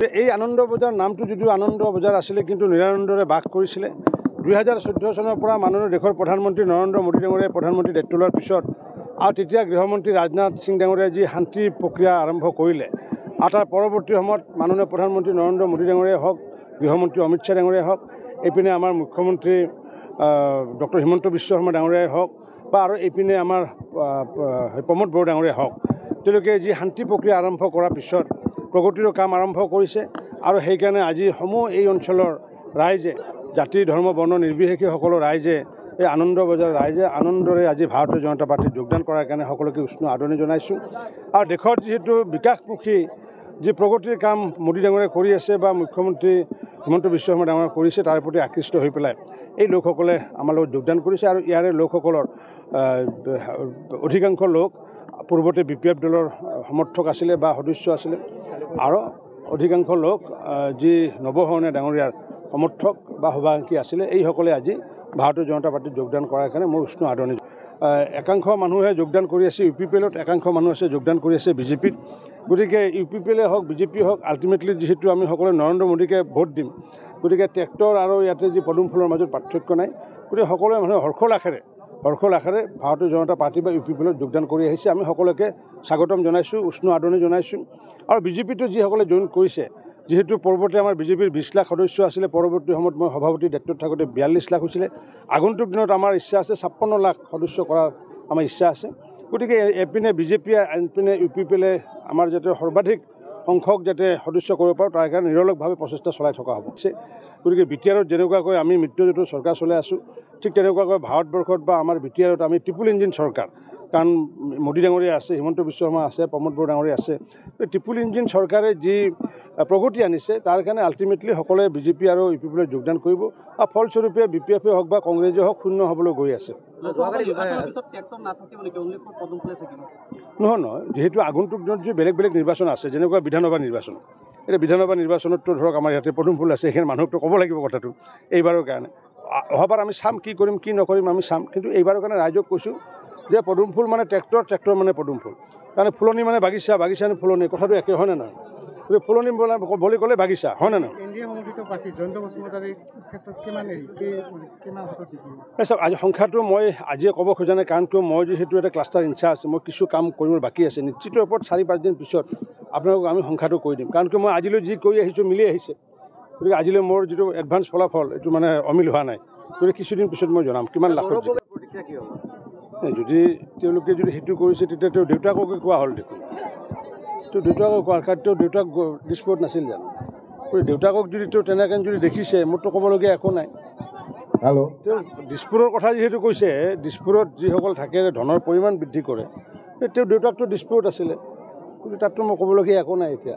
এই আনন্দ বজাৰ নামটো যদিও আনন্দ বজাৰ আছিলে কিন্তু নিৰানন্দৰে বাস কৰিছিলে 2014 চনৰ পৰা মাননীয় দেশৰ প্ৰধানমন্ত্ৰী নৰেন্দ্ৰ মোদী ডাঙৰীয়াই প্ৰধানমন্ত্ৰী দায়িত্ব লোৱাৰ পিছত আৰু তেতিয়া গৃহমন্ত্ৰী ৰাজনাথ সিং ডাঙৰীয়াই যি শান্তি প্ৰক্ৰিয়া আৰম্ভ কৰিলে আৰু তাৰ পৰৱৰ্তী সময়ত মাননীয় প্ৰধানমন্ত্ৰী নৰেন্দ্ৰ মোদী ডাঙৰীয়াই হওক গৃহমন্ত্ৰী অমিত শ্বাহ ডাঙৰীয়াই হওক এইপিনে আমাৰ মুখ্যমন্ত্ৰী ডক্টৰ হিমন্ত বিশ্ব শৰ্মা ডাঙৰীয়াই হওক বা আৰু এইপিনে আমাৰ প্ৰমোদ বড়ো ডাঙৰীয়াই হওক তেওঁলোকে যি শান্তি প্ৰক্ৰিয়া আৰম্ভ কৰাৰ পিছত প্ৰগতিৰ কাম আৰম্ভ কৰিছে আৰু সেইকাৰণে আজি সমূহ এই অঞ্চলৰ ৰাইজে জাতি ধৰ্ম বৰ্ণ নিৰ্বিশেষে সকলো ৰাইজে এই আনন্দ বজাৰ ৰাইজে আনন্দৰে আজি ভাৰতীয় জনতা পাৰ্টীত যোগদান কৰাৰ কাৰণে সকলোকে উষ্ণ আদৰণি জনাইছোঁ আৰু দেশৰ যিহেতু বিকাশমুখী যি প্ৰগতিৰ কাম মোদী ডাঙৰীয়াই কৰি আছে বা মুখ্যমন্ত্ৰী হিমন্ত বিশ্ব শৰ্মা ডাঙৰীয়াই কৰিছে তাৰ প্ৰতি আকৃষ্ট হৈ পেলাই এই লোকসকলে আমাৰ লগত যোগদান কৰিছে আৰু ইয়াৰে লোকসকলৰ অধিকাংশ লোক পূৰ্বতে BPF দলৰ সমৰ্থক আছিলে বা সদস্য আছিলে আৰু অধিকাংশ লোক যি নৱশৰণীয়া ডাঙৰীয়াৰ সমৰ্থক বা শুভাকাংক্ষী আছিলে এইসকলে আজি ভাৰতীয় জনতা পাৰ্টীত যোগদান কৰাৰ কাৰণে মই উষ্ণ আদৰণি একাংশ মানুহে যোগদান কৰি আছে UPPLত একাংশ মানুহ আছে যোগদান কৰি আছে BJPত গতিকে UPPL হওক BJP হওক আল্টিমেটলি যিহেতু আমি সকলোৱে নৰেন্দ্ৰ মোদীকে ভোট দিম গতিকে ট্ৰেক্টৰ আৰু ইয়াতে যি পদুম ফুলৰ মাজত পাৰ্থক্য নাই গতিকে সকলোৱে মানুহে হৰ্ষল আখেৰে ভাৰতীয় জনতা পাৰ্টি বা UPPLত যোগদান কৰি আহিছে আমি সকলোকে স্বাগতম জনাইছোঁ উষ্ণ আদৰণি জনাইছোঁ আৰু BJPটো যিসকলে জইন কৰিছে যিহেতু পূৰ্বতে আমাৰ BJPৰ 20 লাখ সদস্য আছিলে পৰৱৰ্তী সময়ত মই সভাপতিৰ দায়িত্বত থাকোঁতে 42 লাখ হৈছিলে আগন্তুক দিনত আমাৰ ইচ্ছা আছে 56 লাখ সদস্য কৰাৰ আমাৰ ইচ্ছা আছে গতিকে এপিনে BJP আনপিনে UPPLে আমাৰ যাতে সৰ্বাধিক সংখ্যক যাতে সদস্য কৰিব পাৰোঁ তাৰ কাৰণে নিৰলসভাৱে প্ৰচেষ্টা চলাই থকা হ'ব গতিকে BTRত যেনেকুৱাকৈ আমি মিত্ৰজোঁটৰ চৰকাৰ চলাই আছোঁ ঠিক তেনেকুৱাকৈ ভাৰতবৰ্ষত বা আমাৰ BTRত আমি ট্ৰিপল ইঞ্জিন চৰকাৰ কাৰণ মোদী ডাঙৰীয়া আছে হিমন্ত বিশ্ব শৰ্মা আছে প্ৰমোদ বড়ো ডাঙৰীয়া আছে ট্ৰিপল ইঞ্জিন চৰকাৰে যি প্ৰগতি আনিছে তাৰ কাৰণে আল্টিমেটলি সকলোৱে BJP আৰু UPPLত যোগদান কৰিব আৰু ফলস্বৰূপে BPFে হওক বা কংগ্ৰেছে হওক শূন্য হ'বলৈ গৈ আছে নহয় যিহেতু আগন্তুক দিনত যি বেলেগ নিৰ্বাচন আছে যেনেকুৱা বিধানসভা নিৰ্বাচন এতিয়া বিধানসভা নিৰ্বাচনততো ধৰক আমাৰ ইয়াতে পদুম ফুল আছে সেইখিনি মানুহকতো ক'ব লাগিব কথাটো এইবাৰৰ কাৰণে অহাবাৰ আমি চাম কি কৰিম কি নকৰিম আমি চাম কিন্তু এইবাৰৰ কাৰণে ৰাইজক কৈছোঁ যে পদুম ফুল মানে ট্ৰেক্টৰ মানে পদুম ফুল কাৰণ ফুলনি মানে বাগিচা মানে ফুলনি কথাটো একে হয় নে নহয় ফুলনি বুলি ক'লে বাগিচা হয় নে নহয় চাওক আজি সংখ্যাটো মই আজিয়ে ক'ব খোজা নাই কাৰণ কিয় মই যিহেতু এটা ক্লাষ্টাৰ ইনচাৰ্জ মই কিছু কাম কৰিব বাকী আছে নিশ্চিত ওপৰত 4-5 দিন পিছত আপোনালোকক আমি সংখ্যাটো কৈ দিম কাৰণ কিয় মই আজিলৈ যি কৰি আহিছোঁ মিলি আহিছে গতিকে আজিলৈ মোৰ যিটো এডভান্স ফলাফল এইটো মানে অমিল হোৱা নাই গতিকে কিছুদিন পিছত মই জনাম কিমান লাখত যদি তেওঁলোকে যদি সেইটো কৰিছে তেতিয়া তেওঁ দেউতাককে কোৱা হ'ল দেখোন তো দেউতাকক কোৱাৰ কাৰণ তেওঁ দেউতাক ডিছপুট নাছিল জানো দেউতাকক যদি তেওঁ তেনেকৈ যদি দেখিছে মোৰতো ক'বলগীয়া একো নাই তেওঁ দিছপুৰৰ কথা যিহেতু কৈছে দিছপুৰত যিসকল থাকে ধনৰ পৰিমাণ বৃদ্ধি কৰে তেওঁ দেউতাকটো দিছপুৰত আছিলে কিন্তু তাততো মই ক'বলগীয়া একো নাই এতিয়া